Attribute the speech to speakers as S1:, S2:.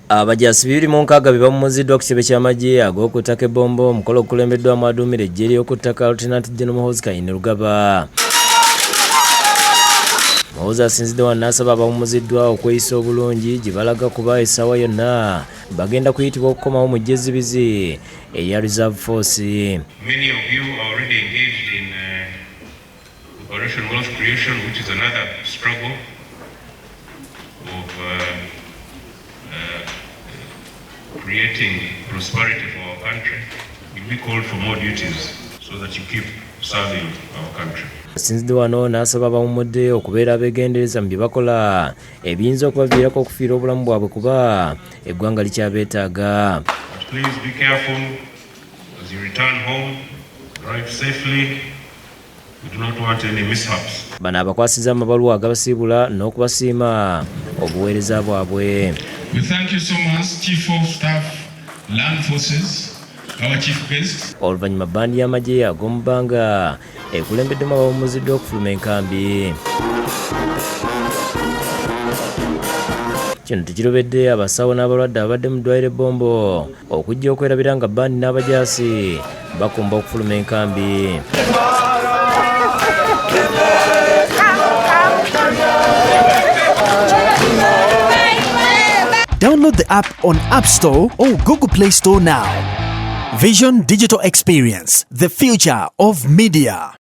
S1: Abajaasi 260 be bawummuziddwa ku kitebe ky'amagye ag'okuttaka Bombo omukolo okulembeddwamu aduumira eggye ly'okuttaka Lieutenant General Muhoozi Kayinirugaba. Muhoozi asinzidde wano n'asaba abawummuziddwa okweyisa obulungi gye balaga kuba essaawa yonna bagenda kuyitibwa okukomawo mu jjezibizi eya Reserve Force.
S2: Many of you are already engaged in Operation Wealth Creation, which is another struggle of creating prosperity for our country. You'll be called for more duties so that you keep serving our country.
S1: Asinzidde wano n'asaba abawummudde okubeera abeegendereza mu bye bakola ebiyinza okubaviirako okufiira obulamu bwabwe kuba eggwanga likyabeetaaga.
S2: Please be careful as you return home. Drive safely. We do not want any mishaps.
S1: Bano abakwasizza amabaluwa agabasiibula n'okubasiima obuweereza bwabwe.
S3: We thank you so much, Chief of Staff, Land Forces, our Chief Guest.
S1: Oluvannyuma bbandi y'amagye ag'omu bbanga ekulembeddemu abawummuziddwa okufuluma enkambi. Kino tekirobedde abasawo n'abalwadde abadde mu ddwaliro Bombo okujja okwerabira nga bbandi n'abajaasi bakumba okufuluma enkambi.
S4: Download the app on App Store or Google Play Store now. Vision Digital Experience, the future of media.